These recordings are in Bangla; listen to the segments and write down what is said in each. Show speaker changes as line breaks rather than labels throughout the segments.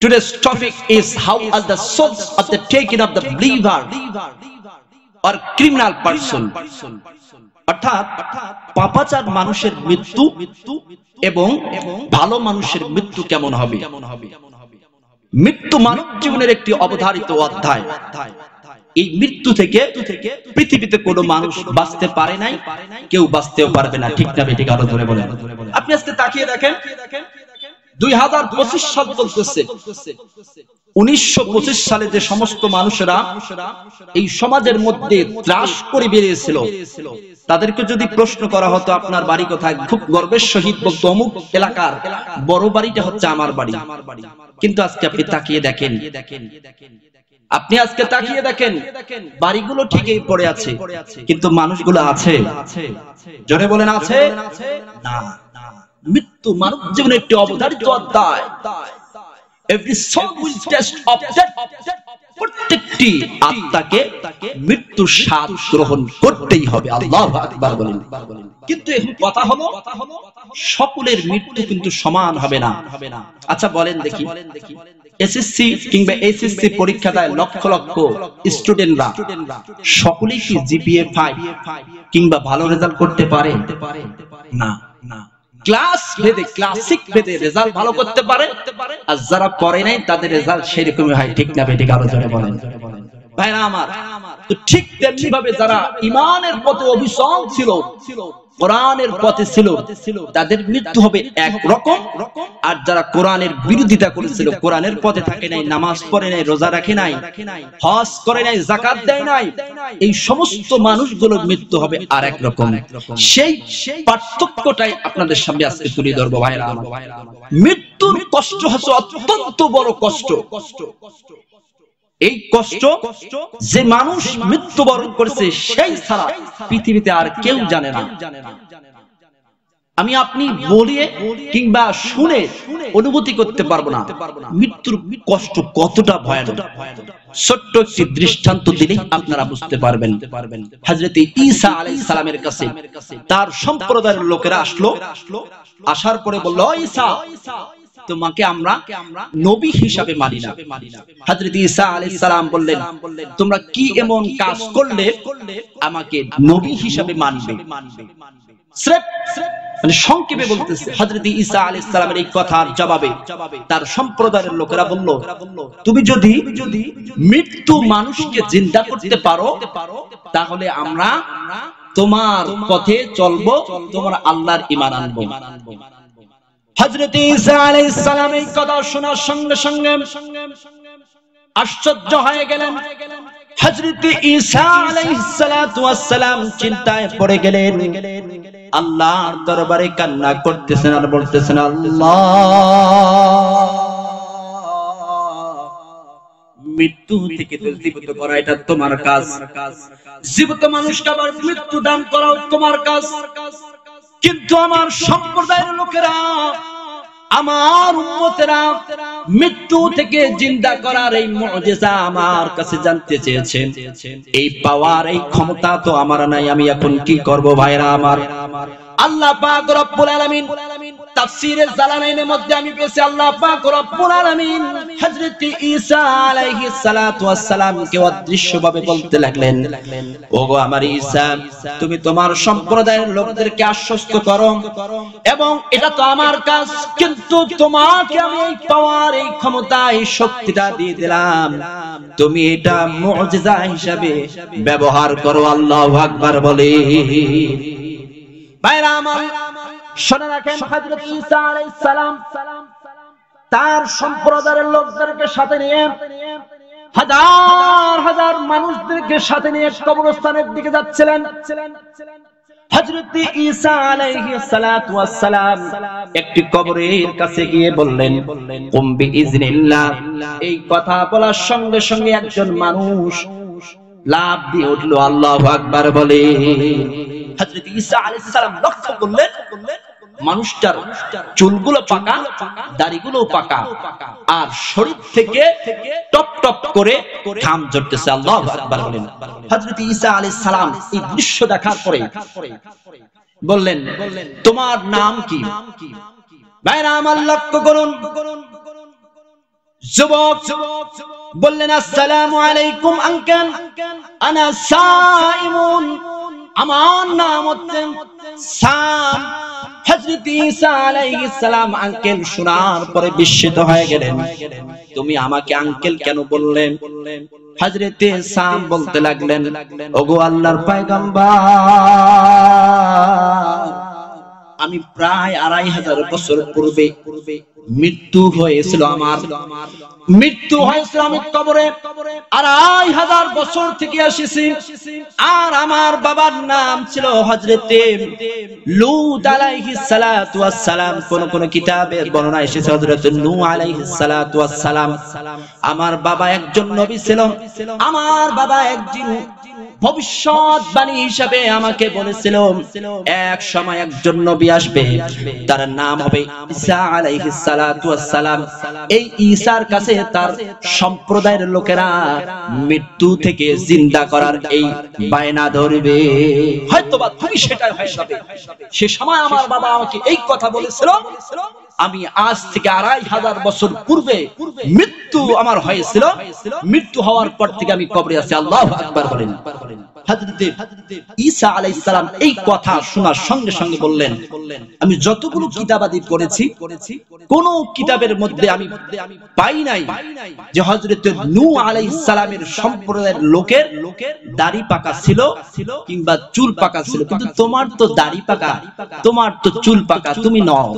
Today's topic is how are the souls of the taken of the believer or criminal person. অর্থাৎ পাপাচার মানুষের মৃত্যু এবং ভালো মানুষের মৃত্যু কেমন হবে। মৃত্যু মানব জীবনের একটি অবধারিত অধ্যায়। এই মৃত্যু থেকে পৃথিবীতে কোনো মানুষ বাঁচতে পারে নাই, কেউ বাঁচতেও পারবে না। ঠিক না বেঠিক? আরো ধরে বলেন। আপনি আজকে তাকিয়ে দেখেন 2025 সাল চলতেছে। 1925 সালে যে সমস্ত মানুষেরা এই সমাজের মধ্যে ত্রাস করে বেরিয়েছিল, তাদেরকে যদি প্রশ্ন করা হতো আপনার বাড়ি কোথায়, খুব গর্বের সহিত বলতো অমুক এলাকার বড় বাড়িটা হচ্ছে আমার বাড়ি। কিন্তু আজকে আপনি তাকিয়ে দেখেন, বাড়িগুলো ঠিকই পড়ে আছে, কিন্তু মানুষগুলো আছে? জোরে বলেন, আছে না? মৃত্যু মানব জীবনের একটি অবধারিত অধ্যায়। Every soul will test of death. প্রত্যেকটি আত্মাকে মৃত্যুর স্বাদ গ্রহণ করতেই হবে। আল্লাহু আকবার বলেন। কিন্তু এখন কথা হলো সকলের মৃত্যু কিন্তু সমান হবে না। আচ্ছা বলেন দেখি, এসএসসি কিংবা এইচএসসি পরীক্ষা দেয় লক্ষ লক্ষ স্টুডেন্টরা, সকলেই কি জিপিএ 5 কিংবা ভালো রেজাল্ট করতে পারে? না। ক্লাস ভেদে, ক্লাসিক ভেদে রেজাল্ট ভালো করতে পারে, আর যারা পড়ে নাই তাদের রেজাল্ট সেরকমই হয়। ঠিক না বেঠিক? আরো জোরে বলেন। ভাইরা আমার, তো ঠিক তেমনি ভাবে যারা ঈমানের পথে অবিচল ছিল, কোরআনের পথে ছিল, তাদের মৃত্যু হবে একরকম। আর যারা কোরআনের বিরোধিতা করেছিল, কোরআনের পথে থাকে নাই, নামাজ পড়ে নাই, রোজা রাখে নাই, হজ করে নাই, যাকাত দেয় নাই, এই সমস্ত মানুষগুলোর মৃত্যু হবে আরেক রকম। সেই পার্থক্যটাই আপনাদের সামনে আজকে তুলে ধরবো। ভাইরা আমার, মৃত্যুর কষ্ট হচ্ছে অত্যন্ত বড় কষ্ট। এই কষ্ট যে মানুষ মৃত্যুবরণ করেছে সেই ছাড়া পৃথিবীতে আর কেউ জানে না। আমি আপনি বলিয়ে কিংবা শুনে অনুভূতি করতে পারবো না মৃত্যুর কষ্ট কতটা ভয়ানক। ছোট্ট একটি দৃষ্টান্ত দিলেই আপনারা বুঝতে পারবেন। হযরত ঈসা আলাইহিস সালামের কাছে তার সম্প্রদায়ের লোকেরা আসলো, আসার পরে বলল, ঈসা, তোমাকে আমরা নবী হিসাবে মানি না। হযরত ঈসা আলাইহিস সালাম বললেন, তোমরা কি এমন কাজ করলে আমাকে নবী হিসাবে মানবে? মানে সংক্ষেপে বলতেছে, হযরত ঈসা আলাইহিস সালামের এই কথার জবাবে তার সম্প্রদায়ের লোকেরা বলল, তুমি যদি মৃত্যু মানুষকে জিন্দা করতে পারো, তাহলে আমরা তোমার পথে চলবো, তোমার আল্লাহর ঈমান আনবো। হযরত ঈসা আলাইহিস সালাম এই কথা শোনার সঙ্গে সঙ্গে আশ্চর্য হয়ে গেলেন। হযরত ঈসা আলাইহিস সালাতু ওয়াস সালাম চিন্তায় পড়ে গেলেন, আল্লাহর দরবারে কান্না করতেছেন আর বলতেছেন, আল্লাহ, মৃত্যু থেকে জীবিত করা এটা তোমার কাজ, জীবিত মানুষকে আবার মৃত্যু দান করাও তোমার কাজ। কিন্তু আমার সম্প্রদায়ের লোকেরা, আমার উম্মতেরা মৃত্যু থেকে জিন্দা করার এই মুজিজা আমার কাছে জানতে চেয়েছেন। এই পাওয়ার, এই ক্ষমতা তো আমার নাই, আমি এখন কি করব? ভাইরা আমার, আল্লাহ পাক রব্বুল আলামিন তাফসীরে জালালাইনের মধ্যে আমি পেয়েছি, আল্লাহ পাক রব্বুল আলামিন হযরত ঈসা আলাইহিস সালাতু ওয়াস সালামকে অদৃশ্যভাবে বলতে লাগলেন, ওগো আমার ঈসা, তুমি তোমার সম্প্রদায়ের লোকদেরকে আশ্বস্ত করো, এবং এটা তো আমার কাজ, কিন্তু তোমাকে আমি এই পাওয়ার, এই ক্ষমতা, এই শক্তিটা দিয়ে দিলাম, তুমি এটা মুজিজা হিসাবে ব্যবহার করো। আল্লাহু আকবার বলে। ভাইরা আমার, শুনে রাখেন, হযরত ঈসা আলাইহিস সালাম তার সম্প্রদায়ের লোকদেরকে সাথে নিয়ে, হাজার হাজার মানুষদেরকে সাথে নিয়ে কবরস্থানের দিকে যাচ্ছিলেন। হযরত ঈসা আলাইহিস সালাতু ওয়াস সালাম একটি কবরের কাছে গিয়ে বললেন, কুম বিইজনিল্লাহ। এই কথা বলার সঙ্গে সঙ্গে একজন মানুষ লাফ দিয়ে উঠল, আল্লাহু আকবার বলে। হযরত ঈসা আলাইহিস সালাম লক্ষ্য করলেন, মানুষটার চুলগুলো পাকা, দাড়িগুলো পাকা, আর শরীর থেকে টপ টপ করে ঘাম ঝরতেছে। আল্লাহু আকবার বলেন। হযরত ঈসা আলাইহিস সালাম এই দৃশ্য দেখার পরে বললেন, তোমার নাম কি? ভাইরা আমার, লক্ষ্য করুন, যুবক বললেন, আসসালামু আলাইকুম আঙ্কেল, আনা সাইমুন, আমার নাম হচ্ছে সাম। হযরত ঈসা আলাইহিস সালাম আঙ্কেল শোনার পরে বিস্মিত হয়ে গেলেন, তুমি আমাকে আঙ্কেল কেন বললেন? হযরত সাম বলতে লাগলেন, ওগো আল্লাহর পয়গম্বর, আমি প্রায় 2500 বছর পূর্বে মৃত্যু হয়েছিল, মৃত্যু হয়েছিল আমি কবরে 2500 বছর থেকে এসেছি। আর আমার বাবার নাম ছিল হযরত লূত আলাইহিস সালাতু ওয়াস সালাম। কোন কিতাবে বর্ণনা এসেছে হযরত নূহ আলাইহিস সালাতু ওয়াস সালাম। আমার বাবা একজন নবী ছিল, আমার বাবা একজন ভবিষ্যৎবাণী হিসাবে আমাকে বলেছিল এক সময় একজন নবী আসবে, তার নাম হবে ঈসা আলাইহিস সালাতু ওয়াস সালাম। এই ঈসার কাছে তার সম্প্রদায়ের লোকেরা মৃত্যু থেকে জিন্দা করার এই বায়না ধরবে, হয়তোবা তুমি সেটাই হয়ে যাবে। সে সময় আমার বাবা আমাকে এই কথা বলেছিল, আমি আজ থেকে 2500 বছর পূর্বে মৃত্যু আমার হয়েছিল, মৃত্যু হওয়ার পর থেকে আমি কবরে আছি। আল্লাহু আকবার বলেন। হযরত ঈসা আলাইহিস সালাম এই কথা শোনার সঙ্গে সঙ্গে বললেন, আমি যতগুলো কিতাবাদি করেছি কোন কিতাবের মধ্যে আমি পাই নাই যে হযরত নূহ আলাইহিস সালামের সম্প্রদায়ের লোকের দাড়ি পাকা ছিল কিংবা চুল পাকা ছিল, কিন্তু তোমার তো দাড়ি পাকা, তোমার তো চুল পাকা, তুমি নও।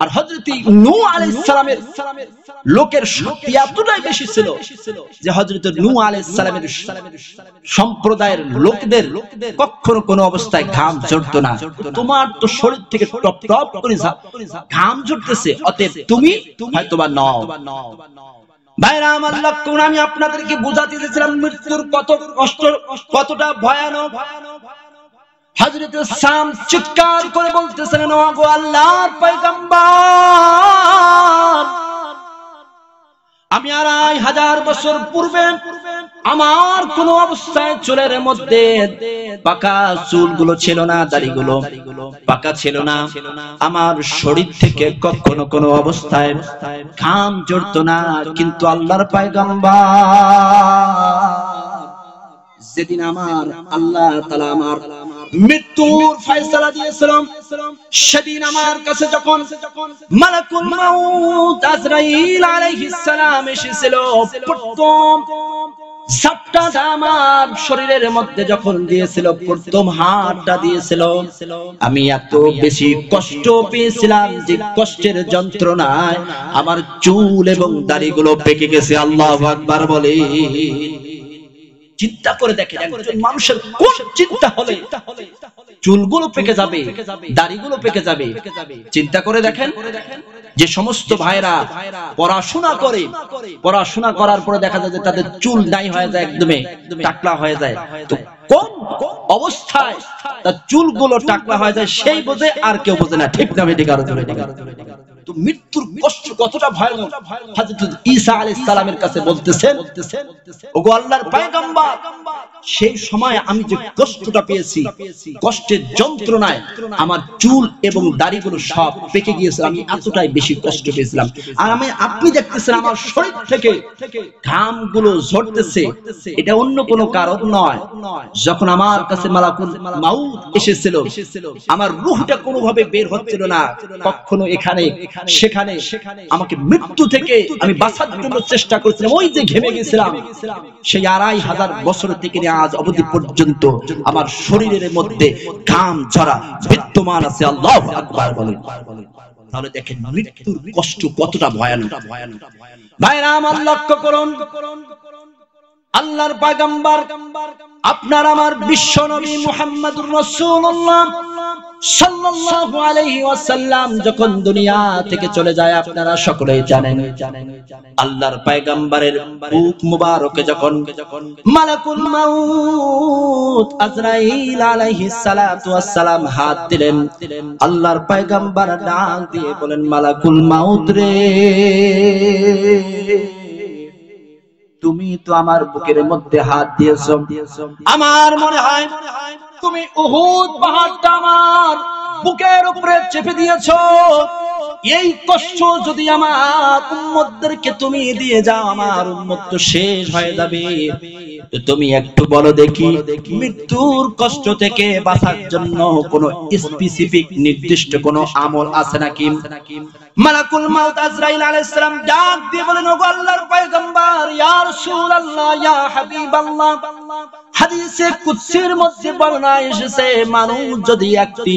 আর হযরত নূহ আলাইহিস সালামের লোকের শক্তি এতটাই বেশি ছিল যে হযরত নূহ আলাইহিস সালামের সম্প্রদায়ের লোকদের কখনো কোনো অবস্থায় ঘাম ঝরতো না। তোমার তো শরীর থেকে টপ টপ করে ঘাম ঝরতেছে, অতএব তুমি হয়তোবা নও। ভাইরা আমার, লক্ষ্য আমি আপনাদেরকে বোঝাতে চেয়েছিলাম মৃত্যুর কত কষ্ট, কতটা ভয়ানক। হযরত সাম চিৎকার করে বলতেছিলেন, ওগো আল্লাহর পয়গম্বর, আমি 2500 বছর পূর্বে আমার কোন অবস্থায় চুলের মধ্যে পাকা চুলগুলো ছিল না, দাড়িগুলো পাকা ছিল না, আমার শরীর থেকে কখনো কোনো অবস্থায় ঘাম ঝরতো না। কিন্তু আল্লাহর পয়গম্বর, যেদিন আমার আল্লাহ তাআলা আমার মৃত্যুর ফয়সালা দিয়েছিলেন, সেদিন আমার কাছে যখন মালাকুল মাউত আজরাইল আলাইহিস সালাম এসেছিল, প্রথম ঝাপটাটা আমার শরীরের মধ্যে যখন দিয়েছিল, প্রথম হাতটা দিয়েছিল, আমি এত বেশি কষ্ট পেয়েছিলাম যে কষ্টের যন্ত্রণায় আমার চুল এবং দাড়িগুলো পেকে গেছে। আল্লাহু আকবার বলে। চিন্তা করে দেখেন, একজন মানুষের কোন চিন্তা হলে চুলগুলো পেকে যাবে, দাড়িগুলো পেকে যাবে। চিন্তা করে দেখেন, যে সমস্ত ভাইরা পড়াশোনা করে, পড়াশোনা করার পরে দেখা যায় যে তাদের চুল নাই হয়ে যায়, একদমই টাকলা হয়ে যায়, তো কোন অবস্থায় তার চুলগুলো টাকলা হয়ে যায় সেই বোঝে, আর কেউ বোঝে না। ঠিক না? ঠিক। তো মৃত্যুর কষ্ট কতটা ভয়ানক হযরত ঈসা আলাইহিস সালামের কাছে বলতেছেন, ওগো আল্লাহর পয়গম্বর, সেই সময় আমি যে কষ্টটা পেয়েছি, কষ্টের যন্ত্রণায় আমার চুল এবং দাড়িগুলো সব পেকে গিয়েছিল, আমি এতটাই বেশি কষ্ট পেয়েছিলাম। আর আপনি দেখতেছেন আমার শরীর থেকে ঘামগুলো ঝরতেছে, এটা অন্য কোনো কারণ নয়। যখন আমার কাছে মালাকুল মাউত এসেছিল, আমার রূহটা কোনোভাবে বের হচ্ছিল না, কখনো এখানে সেখানে আমাকে মৃত্যু থেকে আমি বাঁচার জন্য চেষ্টা করেছিলাম, ওই যে ঘেমে গেছিলাম, সেই 2500 বছর থেকে আজ অবধি পর্যন্ত আমার শরীরের মধ্যে ঘাম ঝরা বিদ্যমান আছে। আল্লাহু আকবার বলেন। তাহলে দেখেন মৃত্যুর কষ্ট কতটা ভয়ানক। ভাইরা আমার, লক্ষ্য করুন, আল্লাহর পয়গম্বর আপনার আমার বিশ্ব নবী মুহাম্মদুর রাসূলুল্লাহ সাল্লাল্লাহু আলাইহি ওয়াসাল্লাম যখন দুনিয়া থেকে চলে যায়, আপনারা সকলেই জানেন, আল্লাহর পয়গম্বরের বুক মুবারকে যখন মালাকুল মাউত আজরাইল আলাইহিস সালাতু ওয়াস সালাম হাত দিলেন, আল্লাহর পয়গম্বর ডাক দিয়ে বলেন, মালাকুল মাউত রে, তুমি তো আমার বুকের মধ্যে হাত দিয়েছো, আমার মনে হয় তুমি উহুদ পাহাড়টা আমার বুকের উপরে চেপে দিয়েছো। এই কষ্ট যদি আমার উম্মতদেরকে তুমি দিয়ে যাও, আমার উম্মত তো শেষ হয়ে যাবে। তো তুমি একটু বলো দেখি, মৃত্যুর কষ্ট থেকে বাঁচার জন্য কোন স্পেসিফিক নির্দিষ্ট কোন আমল আছে নাকি? মালাকুল মাউত আজরাইল আলাইহিস সালাম ডাক দিয়ে বলেন, ওগো আল্লাহর পয়গম্বর, ইয়া রাসূলুল্লাহ, ইয়া হাবিবাল্লাহ, হাদিসে কুদসির মধ্যে বর্ণনা এসেছে, মানুষ যদি একটি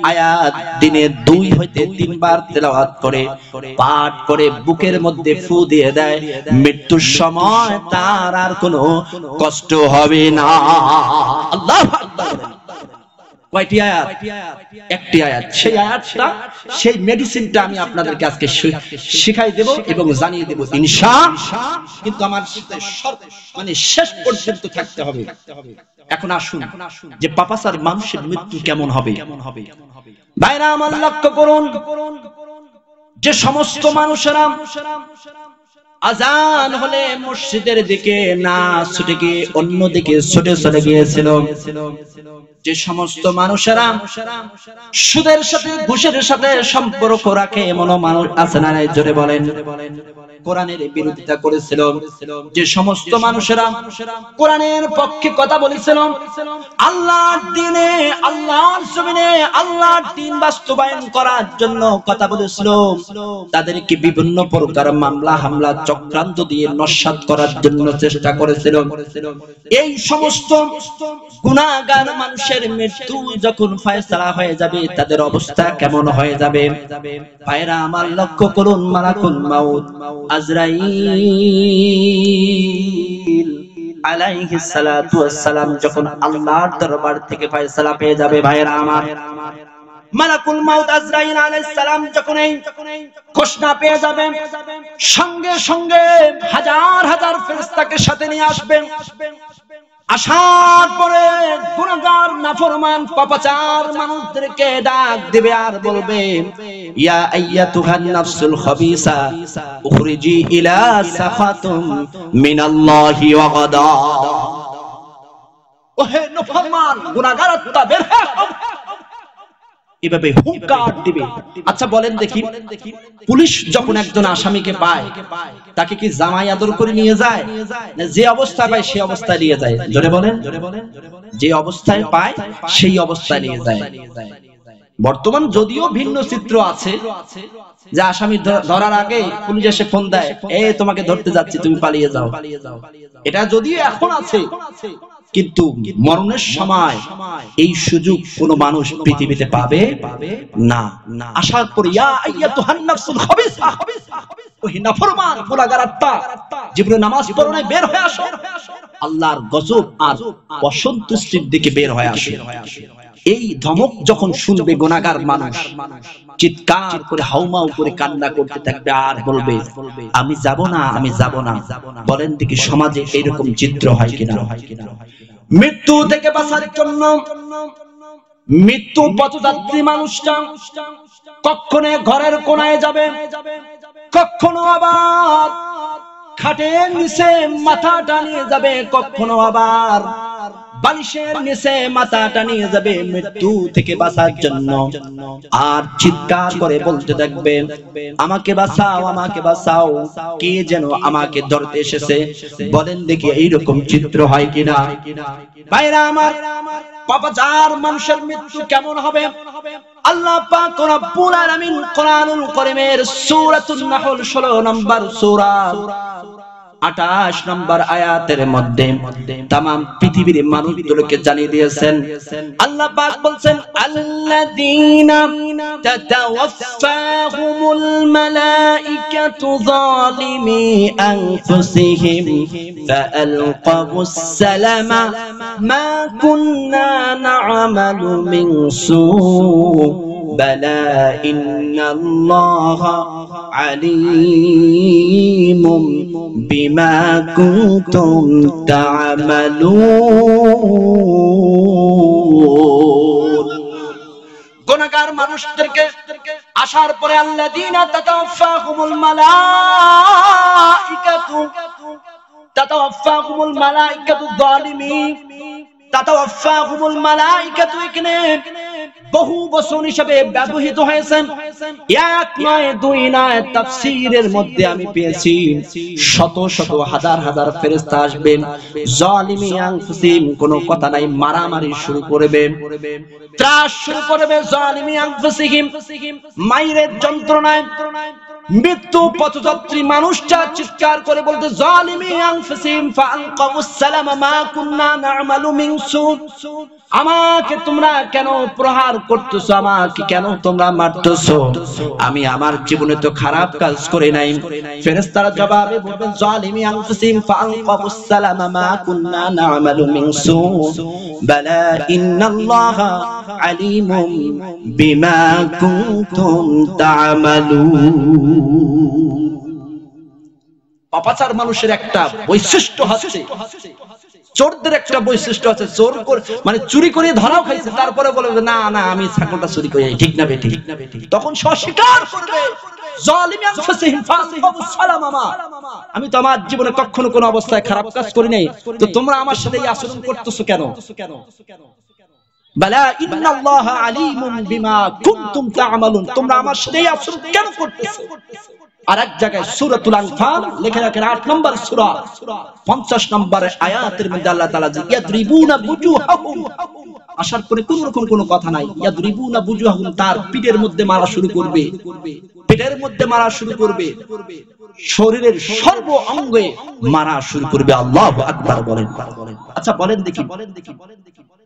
আয়াত দিনে 2 হইতে 3 বার তেলাওয়াত করে, পাঠ করে, বুকের মধ্যে ফু দিয়ে দেয়, মৃত্যুর সময় তার আর কোনো কষ্ট হবে না। আল্লাহু আকবার। কয়টি আয়াত? একটি আয়াত। সেই আয়াতটা, সেই মেডিসিনটা আমি আপনাদেরকে আজকে শিখাই দেব এবং জানিয়ে দেব ইনশাআল্লাহ। কিন্তু আমার মানে শেষ পর্যন্ত থাকতে হবে। এখন আসুন যে পাপাসার মানুষের মৃত্যু কেমন হবে। ভাইরা আমার লক্ষ্য করুন, যে সমস্ত মানুষেরা আজান হলে মসজিদের দিকে না ছুটে গিয়ে অন্য দিকে ছুটে চলে গিয়েছিল, যে সমস্ত মানুষেরা সুদের সাথে ঘুষের সাথে সম্পর্ক রাখে এমন মানুষ আছে না? জোরে বলেন। কোরআনের বিরোধিতা করেছিল, যে সমস্ত মানুষেরা কোরআনের পক্ষে কথা বলেছিল, আল্লাহর দ্বীনে, আল্লাহর জমিনে আল্লাহর দ্বীন বাস্তবায়ন করার জন্য কথা বলেছিল, তাদেরকে বিভিন্ন প্রকার মামলা হামলা চক্রান্ত দিয়ে নস্যাৎ করার জন্য চেষ্টা করেছিল। এই সমস্ত গুনাহগার মানুষের মৃত্যু যখন ফয়সালা হয়ে যাবে, তাদের অবস্থা কেমন হয়ে যাবে? ভাইরা আমার লক্ষ্য করুন, মালাকুল মাউত আজরাইল আলাইহিস সালাতু ওয়াস সালাম যখন আল্লাহর দরবার থেকে ফয়সালা পেয়ে যাবে, ভাইরা আমার, মালাকুল মাউত আজরাইল আলাইহিস সালাম যখন এই ঘোষণা পেয়ে যাবে, সঙ্গে সঙ্গে হাজার হাজার ফেরেশতাকে সাথে নিয়ে আসবেন। আসার পরে গুনাহগার নাফরমান পাপাচার মানুষদেরকে ডাক দিবে আর বলবে, ইয়া আইয়াতুহান নাফসুল খাবিসা উখরিজি ইলা সাখাতুম মিনাল্লাহি ওয়া গাদা। ওহে নাফরমান গুনাহগার আত্মা, বের হও। এভাবে হুঙ্কার দিবে। আচ্ছা বলেন দেখি, পুলিশ যখন একজন আসামিকে পায়, তাকে কি জামাই আদর করে নিয়ে যায়, না যে অবস্থায় পায় সেই অবস্থায় নিয়ে যায়? জোরে বলেন। যে অবস্থায় পায় সেই অবস্থায় নিয়ে যায়। বর্তমান যদিও ভিন্ন চিত্র আছে, যে আসামি ধরার আগে পুলিশ এসে ফোন দেয়, এই তোমাকে ধরতে যাচ্ছি, তুমি পালিয়ে যাও। এটা যদিও এখন আছে, কিন্তু মরণের সময় এই সুযোগ কোন মানুষ পৃথিবীতে পাবে না। আসার পর ইয়া আইয়াতুহান নাফসুল খাবিসা, ওহে নাফরমান গুনাহগার আত্মা, জীবনে নামাজ পড়ো না, বের হয়ে আসো। আল্লাহর গজব আর অসন্তুষ্টির দিকে বের হয়ে আসে। এই ধমক যখন শুনবে গুনাহগার মানুষ, চিৎকার করে হাউমাউ করে কান্না করতে থাকবে আর বলবে, আমি যাব না, আমি যাব না। বলেন দেখি সমাজে এরকম চিত্র হয় কিনা? মৃত্যু থেকে বাঁচার জন্য মৃত্যু পথযাত্রী মানুষটা কখনো ঘরের কোনায় যাবে, কখনো আবার খাটের নিচে মাথাটা নিয়ে যাবে, কখনো আবার বালিশের নিচে মাথাটা নিয়ে যাবে মৃত্যু থেকে বাঁচার জন্য। আর চিৎকার করে বলতে থাকবে, আমাকে বাঁচাও, আমাকে বাঁচাও, কে যেন আমাকে ধরতে এসেছে। বলেন দেখি এইরকম চিত্র হয় কিনা? ভাইরা আমার, পাপাচার মানুষের মৃত্যু কেমন হবে? আল্লাহ পাক রব্বুল আলামিন কোরআনুল কারীমের সূরাতুন নাহল 16 নম্বর সূরা 28 নম্বর আয়াতের মধ্যে तमाम পৃথিবীর মানুষগুলোকে জানিয়ে দিয়েছেন। আল্লাহ পাক বলছেন, আল্লাযীনা তাতাওয়াফাহুমুল মালাইকাতু যালিমি আনফুসিহিম ফাআলকাবুস সালামা মা কুন্না না'মালু মিন সূ বালা ইন্নাল্লাহা আলীমুম বিমা কুনতুম তা'মালুন। গুনাহগার মানুষদেরকে আসার পরে আল্লাযীনা তাতাওয়াফাহুমুল মালাইকাতু যালিমি, তাতাওয়াফাহুমুল মালাইকাতু, এখানে বহু বচন হিসেবে ব্যবহৃত হয়েছে। এক নয় দুই নয়, তাফসীরের মধ্যে আমি পেয়েছি শত শত হাজার হাজার ফেরেশতা আসবেন। জালিমি আনফুসিহিম, কোনো কথা নাই, মারামারি শুরু করবে, ত্রাস শুরু করবে। জালিমি আনফুসিহিম, মাইরের যন্ত্রণায় মৃত্যু পথযাত্রী মানুষটা চিৎকার করে বলতে, জালিমি আনফুসিহিম ফাআনকাউস সালামা মা কুননা না'মালু মিন সু, আমাকে তোমরা কেন প্রহার করতেছো, আমাকে কেন তোমরা মারতেছো, আমি আমার জীবনে তো খারাপ কাজ করে নাই। ফেরেশতারা জবাবে বলবেন, জালিমি আনফুসিহিম ফাআনকাউস সালামা মা কুননা না'মালু মিন সু বালা ইন্নাল্লাহা আলিমুম বিমা কুনতুম তা'মালুন। পাপাচার মানুষের একটা বৈশিষ্ট্য আছে, চোরদের একটা বৈশিষ্ট্য আছে, চোর মানে চুরি করে ধরাও খাইছে, তারপরে বলে না না আমি ছাগলটা চুরি করি, ঠিক না বেঠিক, তখন সে অস্বীকার করবে। জালিমি আনফুসিহিম ফাআনকাউস সালামা, আমি তো আমার জীবনে কখনো কোনো অবস্থায় খারাপ কাজ করি নাই, তো তোমরা আমার সাথে এই আচরণ করতেছো কেন? বালা ইন্নাল্লাহা আলিমুম বিমা কুনতুম তা'মালুন, তোমরা আমার সাথে এই আচরণ কেন করতেছো? আর এক জায়গায় সূরাতুল আনফাল লেখা রাখেন 8 নম্বর সূরা 50 নম্বর আয়াতের মধ্যে আল্লাহ তাআলা যে ইয়াদরিবুনা বুজুহাহুম, আসার পরে কোন রকম কোনো কথা নাই, ইয়াদরিবুনা বুজুহাহুম, তার পিঠের মধ্যে মারা শুরু করবে, পেটের মধ্যে মারা শুরু করবে, শরীরের সর্ব অঙ্গে মারা শুরু করবে। আল্লাহু আকবার বলেন। আচ্ছা বলেন দেখি,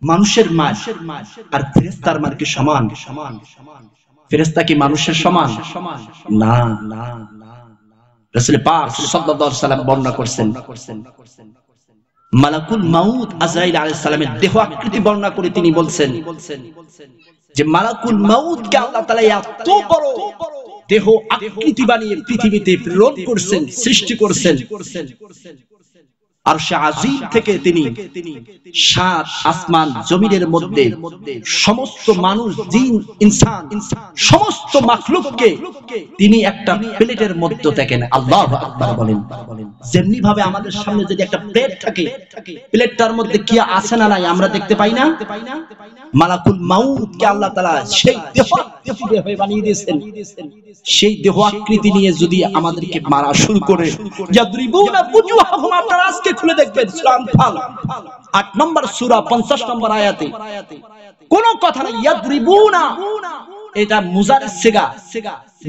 মানুষের মার আর ফেরেশতার মার কি সমান? ফেরেশতা কি মানুষের সমান? না না, রাসূল পাক সাল্লাল্লাহু আলাইহি ওয়াসাল্লাম বর্ণনা করছেন, মালাকুল মাউত আজরাইল আলাইহিস সালামের দেহ আকৃতি বর্ণনা করে তিনি বলছেন যে মালাকুল মাউত কে আল্লাহ তাআলা এত বড় দেহ আকৃতি বানিয়ে পৃথিবীতে প্রেরণ করছেন, সৃষ্টি করছেন। আরশে আজিম থেকে তিনি সাত আসমান জমিনের মধ্যে সমস্ত মানুষ, জিন, ইনসান, সমস্ত মাখলুককে তিনি একটা প্লেটের মধ্যে দেখেন। আল্লাহু আকবার বলেন। যেমনি ভাবে আমাদের সামনে যদি একটা প্লেট থাকে, প্লেটটার মধ্যে কি আছে না নাই আমরা দেখতে পাই না, মালাকুল মাউত কে আল্লাহ তাআলা সেই দেহ আকৃতি হয়ে বানিয়ে দিয়েছেন। সেই দেহ আকৃতি নিয়ে যদি আমাদেরকে মারা শুরু করে, ইয়াদরিবুনা বুজুহাহুম, আপনারা আজকে খুলে দেখবেন সূরা আনফাল 8 নম্বর সূরা 50 নম্বর আয়াতে কোন কথা নাই, ইয়াদরিবুনা, এটা মুজারিদ সিগা,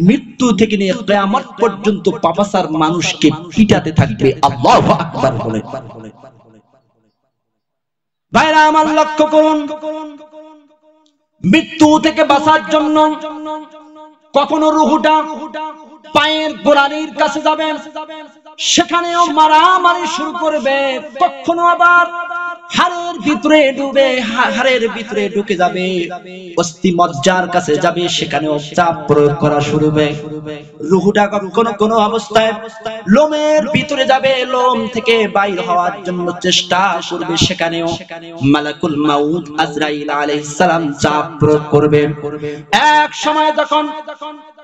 মৃত্যু থেকে নিয়ে কিয়ামত পর্যন্ত পাপাচার মানুষকে পিটাতে থাকবে। আল্লাহু আকবার বলে। ভাইরা আমার লক্ষ্য করুন, মৃত্যু থেকে বাঁচার জন্য কখনো রূহটা পায়ের গোড়ালির কাছে যাবে, সেখানেও মারামারি শুরু করবে, কখনো আবার হাড়ের ভিতরে ঢুকে যাবে, অস্থি মজ্জার কাছে যাবে, সেখানেও চাপ প্রয়োগ করা শুরু হবে। রূহটা কখনো কোন অবস্থায় লোমের ভিতরে যাবে, লোম থেকে বাইর হওয়ার জন্য চেষ্টা করবে, সেখানেও মালাকুল মাউত আজরাইল আলাইহিস সালাম চাপ প্রয়োগ করবে। এক সময় যখন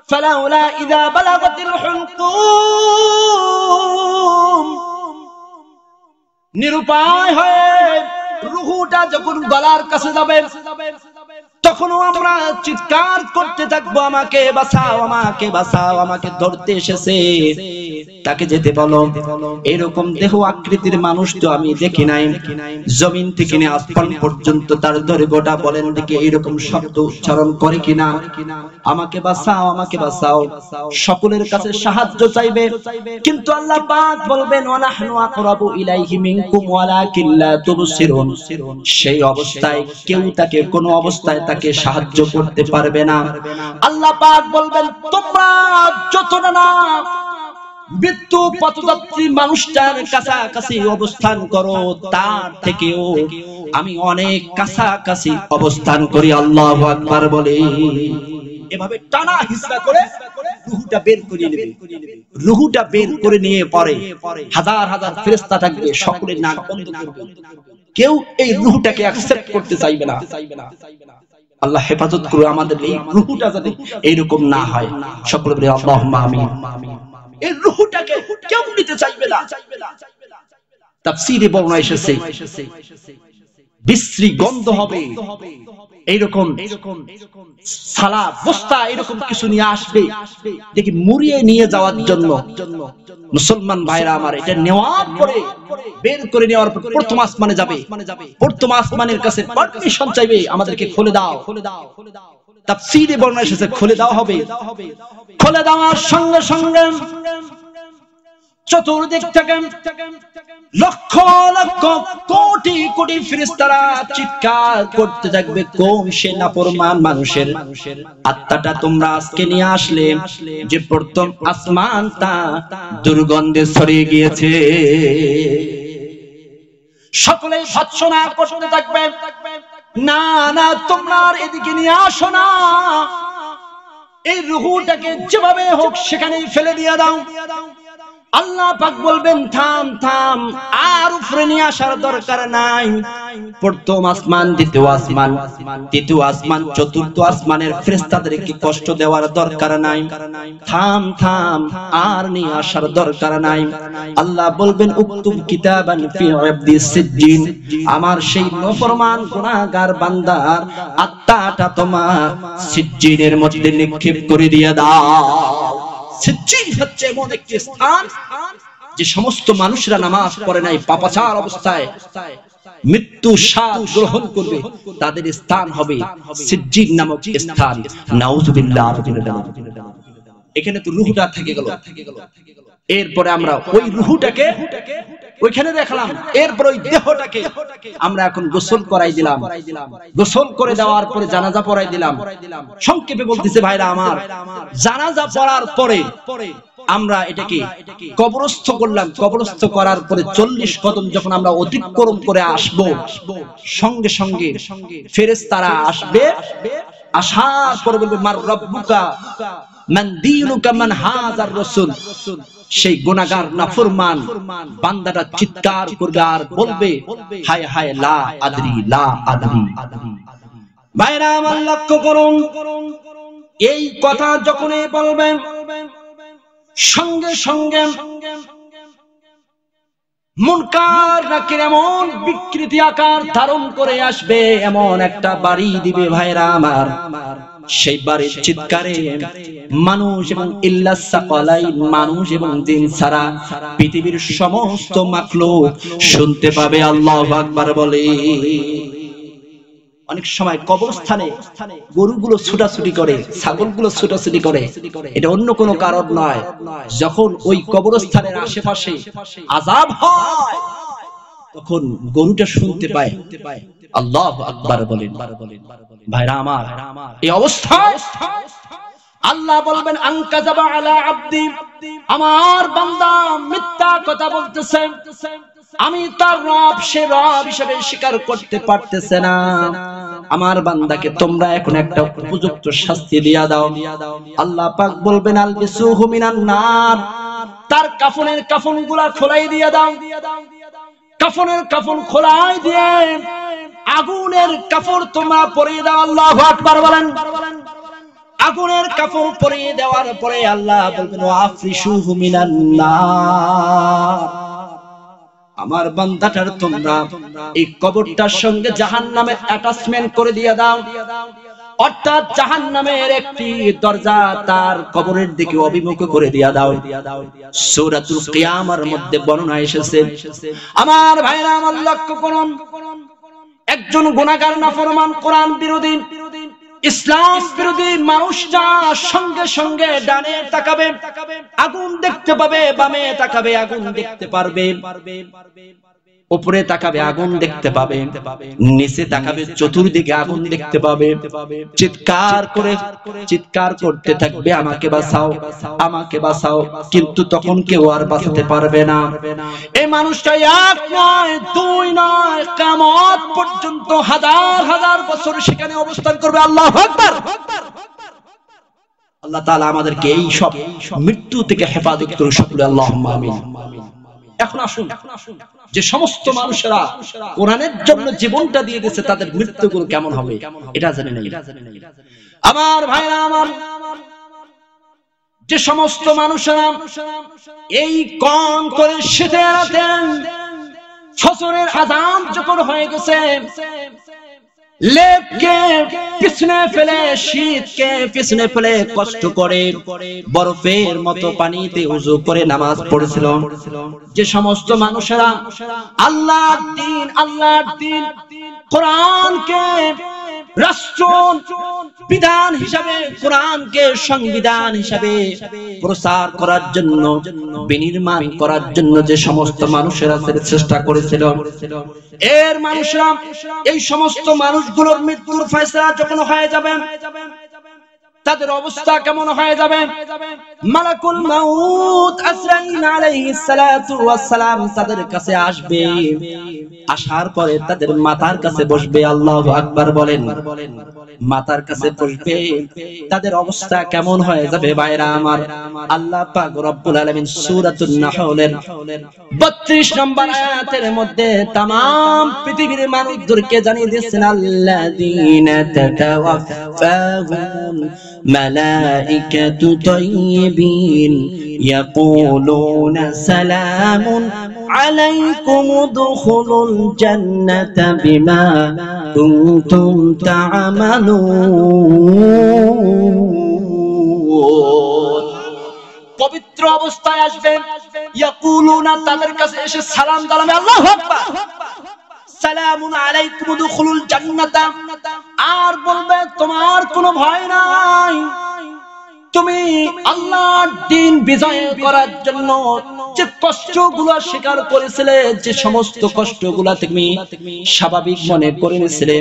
ফালাউলা ইযা বালাগাতিল হুলকুম, নিরুপায় হয়ে রূহটা যখন গলার কাছে যাবে, তখনও আমরা চিৎকার করতে থাকবো, আমাকে বাঁচাও, আমাকে বাঁচাও, আমাকে ধরতে এসেছে, তাকে যেতে বলো। এরকম দেহ আকৃতির মানুষ তো আমি দেখি নাই। জমিন থেকে নিয়ে আসমান পর্যন্ত তার দৈর্ঘ্যটা বলেন দেখি এরকম শব্দ উচ্চারণ করে কিনা, আমাকে বাঁচাও, আমাকে বাঁচাও। সকলের কাছে সাহায্য চাইবে, কিন্তু আল্লাহ পাক বলবেন ওয়ানাহনু আকরাবু ইলাইহি মিনকুম ওয়ালাকিন লা তুবসিরুন। সেই অবস্থায় কেউ তাকে কোনো অবস্থায় তাকে সাহায্য করতে পারবে না। আল্লাহ পাক বলবেন তোমরা যতটা না মৃত্যু পথযাত্রী মানুষটার কাছাকাছি অবস্থান করো, তার থেকেও আমি অনেক কাছাকাছি অবস্থান করি। আল্লাহু আকবার বলে এভাবে টানা হিসা করে রূহটা বের করে নেবে। রূহটা বের করে নিয়ে পরে হাজার হাজার ফেরেশতা থাকবে, সকলের নাক বন্ধ করবে, কেউ এই রূহটাকে অ্যাকসেপ্ট করতে চাইবে না। আল্লাহ হেফাজত করুন আমাদের এই রূহটা যাতে এইরকম না হয়। সকলে বলে আল্লাহুম্মা আমিন। এই রূহটাকে কেউ নিতে চাইবে না। তাফসীরে বর্ণনা এসেছে বিশ্রী গন্ধ হবে, এইরকম সালা বস্তা এরকম কিছু নিয়ে আসবে, দেখি মুড়িয়ে নিয়ে যাওয়ার জন্য। মুসলমান ভাইরা আমার, এটা নেওয়ার পরে বের করে নেওয়ার পর প্রথম আসমানে যাবে, প্রথম আসমানের কাছে পারমিশন চাইবে, আমাদেরকে খুলে দাও। তাফসীরে বর্ণনা এসেছে খুলে দেওয়া হবে। খুলে দেওয়ার সঙ্গে সঙ্গে চতুর্দিক থেকে লক্ষ লক্ষ কোটি কোটি ফেরেশতারা চিৎকার করতে থাকবে, কোন সে নাফরমান মানুষের আত্মাটা তোমরা আজকে নিয়ে আসলে, যে প্রথম আসমানটা দুর্গন্ধে ছড়িয়ে গিয়েছে। সকলেই ভৎসনা করতে থাকবে, না না তোমরা আর এদিকে নিয়ে আসো না, এই রূহটাকে যেভাবে হোক সেখানেই ফেলে দিয়ে দাও। আল্লাহ পাক বলবেন থাম থাম, আর উপরে নিয়ে আসার দরকার নাই। প্রথম আসমান, দ্বিতীয় আসমান, তৃতীয় আসমান, চতুর্থ আসমানের ফেরেশতাদেরকে কষ্ট দেওয়ার দরকার নাই। থাম থাম, আর নিয়ে আসার দরকার নাই। আল্লাহ বলবেন উকতুব কিতাবান ফি আবদি সিজ্জিন, আমার সেই নাফরমান গুনাহগার বান্দার আত্মাটা তোমার সিজ্জিনের মধ্যে নিক্ষেপ করে দিয়ে দাও। সিজ্জিন হচ্ছে এমন একটি স্থান যে সমস্ত মানুষরা নামাজ পড়ে নাই, পাপাচার অবস্থায় মৃত্যু স্বাদ গ্রহণ করবে, তাদের স্থান হবে সিজ্জিন নামক স্থান। নাউযুবিল্লাহ। এখানে তো রূহটা থেকে গেল। এরপরে আমরা ওই রূহটাকে ওইখানে রাখলাম, এরপর ওই দেহটাকে আমরা এখন গোসল করাই দিলাম। গোসল করে দেওয়ার পরে জানাজা পড়াই দিলাম। সংক্ষেপে বলতেছে ভাইরা আমার, জানাজা পড়ার পরে আমরা এটাকে কবরস্থ করলাম। কবরস্থ করার পরে 40 কদম যখন আমরা অতিক্রম করে আসব, সঙ্গে সঙ্গে ফেরেশতারা আসবে। আসার পরে বলবে মার রব্বুকা মান দীনুকা মান হাযার রাসূল। সেই গুনাহগার নাফরমান বান্দাটা চিৎকার করবে আর বলবে হায় হায় লা আদরি লা আদরি। ভাইরা আমার লক্ষ্য করুন, এই কথা যখনই বলবেন সঙ্গে সঙ্গে মুনকার নাকির এমন বিকৃতি আকার ধারণ করে আসবে, এমন একটা বাড়ি দিবে ভাইরা আমার, সেই বাড়ির চিৎকারে মানুষ এবং ইল্লাস সাকালাইন, মানুষ এবং জিন ছাড়া পৃথিবীর সমস্ত মাখলুক শুনতে পাবে। আল্লাহু আকবার বলে। অনেক সময় কবরস্থানে গরুগুলো ছুটাছুটি করে, ছাগলগুলো ছুটাছুটি করে, এটা অন্য কোনো কারণ নয়। যখন ওই কবরস্থানের আশেপাশে আযাব হয় তখন গরুটা শুনতে পায়। আল্লাহু আকবার বলেন। ভাইরা আমার, এই অবস্থায় আল্লাহ বলবেন আনকাযাবা আলা আবদি, আমার বান্দা মিথ্যা কথা বলতেছে, আমি তার রব, সে রব হিসেবে স্বীকার করতে পারতেছে না। আমার বান্দাকে তোমরা এখন একটা উপযুক্ত শাস্তি দিয়া দাও। আল্লাহ পাক বলবেন আলবিসুহু মিনান নার, তার কাফনের কাফনগুলা খোলাই দিয়া দাও। কাফনের কাফন খোলাই দিয়ে আগুনের কাপড় তোমরা পরিয়ে দাও। আল্লাহু আকবার বলেন। আগুনের কাপড় পরিয়ে দেওয়ার পরে আল্লাহ বলবেন ওয়াফরিশুহু মিনান নার, আমার বান্দাটার তোমরা এই কবরটার সঙ্গে জাহান্নামের অ্যাটাচমেন্ট করে দিয়ে দাও। অর্থাৎ জাহান্নামের একটি দরজা তার কবরের দিকে অভিমুখ করে দিয়া দাও। সূরাতুল কিয়ামার মধ্যে বর্ণনা এসেছে। আমার ভাইরা আমার লক্ষ্য করুন, একজন গুনাহগার নাফরমান কোরআন বিরোধী ইসলাম বিরোধী মানুষটা সঙ্গে সঙ্গে ডানে তাকাবে আগুন দেখতে পাবে, বামে তাকাবে আগুন দেখতে পারবে, উপরে তাকাবে আগুন দেখতে পাবে, নিচে তাকাবে চতুর্দিকে আগুন দেখতে পাবে। চিৎকার করতে থাকবে আমাকে বাঁচাও, আমাকে বাঁচাও, কিন্তু তখন কেউ আর বাঁচাতে পারবে না। এই মানুষটা এক নয়, দুই নয়, কিয়ামত পর্যন্ত হাজার হাজার বছর সেখানে অবস্থান করবে। আল্লাহু আকবার। আল্লাহ তাআলা আমাদেরকে এই সব মৃত্যু থেকে হেফাজত করুন, সকলে আল্লাহুম্মা আমিন। এখন আসুন, যে সমস্ত মানুষেরা কোরআনের জন্য জীবনটা দিয়ে দিয়েছে তাদের মৃত্যুগুলো কেমন হবে এটা জানে না। আমার ভাইরা আমার, যে সমস্ত মানুষেরা এই কম করে শীতের রাতে ফজরের আযান যখন হয়ে গেছে লেপকে পিছনে ফেলে, শীতকে পিছনে ফেলে কষ্ট করে বরফের মতো পানিতে ওযু করে নামাজ পড়েছিল। যে সমস্ত মানুষেরা আল্লাহর দ্বীন কোরআনকে রাষ্ট্র বিধান হিসাবে, কোরআনকে সংবিধান হিসাবে প্রচার করার জন্য, বিনির্মাণ করার জন্য যে সমস্ত মানুষেরা চেষ্টা করেছিল, এর মানুষরা, এই সমস্ত মানুষগুলোর মৃত্যুর ফয়সালা যখন হয়ে যাবে, তাদের অবস্থা কেমন হয়ে যাবে? মালাকুল মাউত আজরাইল আলাইহিস সালাতু ওয়াস সালাম তাদের কাছে আসবে, আসার পরে তাদের মাথার কাছে বসবে। আল্লাহু আকবার বলেন। মাথার কাছে বসবে, তাদের অবস্থা কেমন হয়ে যাবে ভাইরা আমার? আল্লাহ পাক রব্বুল আলামিন সূরাতুন নাহলের 32 নম্বর আয়াতের মধ্যে तमाम পৃথিবীর মানুষদেরকে জানিয়ে দিয়েছেন, আল্লাযীনা তাতাওয়াফাহুম মালাইকাতু তাইয়্যিবিন ইয়াকুলুনা সালামুন আলাইকুম উদখুলুল জান্নাতা বিমা কুনতুম তা'মালুন। পবিত্র অবস্থায় আসবেন, ইয়াকুলুনা তাদের কাছে এসে সালাম জানাবে, আল্লাহু আকবার, সালামুন আলাইকুম উদখুলুল জান্নাতা, আর বলবে তোমার কোনো ভয় নাই, তুমি আল্লাহর দ্বীন বিজয় করার জন্য যে কষ্টগুলো স্বীকার করেছিলে, যে সমস্ত কষ্টগুলো তুমি স্বাভাবিক মনে করে নিয়েছিলে,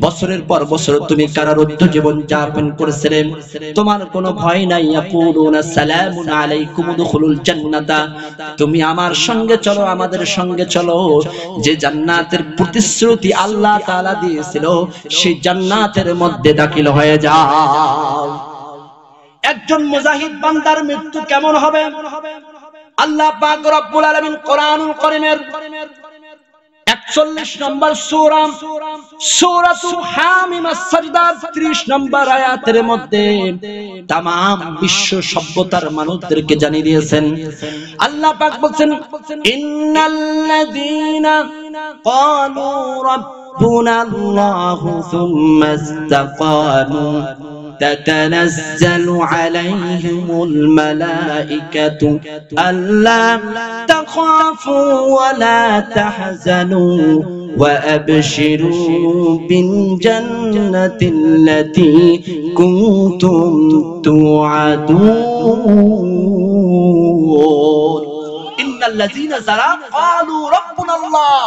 বছরের পর বছর তুমি কারারুদ্ধ জীবন যাপন করেছিলে, তোমার কোনো ভয় নাই। ইয়াকুলুনা সালামুন আলাইকুম উদখুলুল জান্নাতা, তুমি আমার সঙ্গে চলো, আমাদের সঙ্গে চলো, যে জান্নাতের প্রতিশ্রুতি আল্লাহ তাআলা দিয়েছিল সেই জান্নাতের মধ্যে দাখিল হয়ে যাও। একজন মুজাহিদ বান্দার মৃত্যু কেমন হবে? আল্লাহ পাক রব্বুল আলামিন কোরআনুল কারীমের 41 নম্বর সূরা সূরাতুল হামিম আস-সাজদার 30 নম্বর আয়াতের মধ্যে तमाम বিশ্ব সভ্যতার মানুষদেরকে জানিয়ে দিয়েছেন। আল্লাহ পাক বলেন, ইন্নাল্লাযীনা ক্বালু রাব্বুনাল্লাহু সুম্মা ইসতাকামু تتنزل عليهم الملائكة ألا تخافوا ولا تحزنوا وأبشروا بالجنة التي كنتم توعدون إن الذين قالوا ربنا الله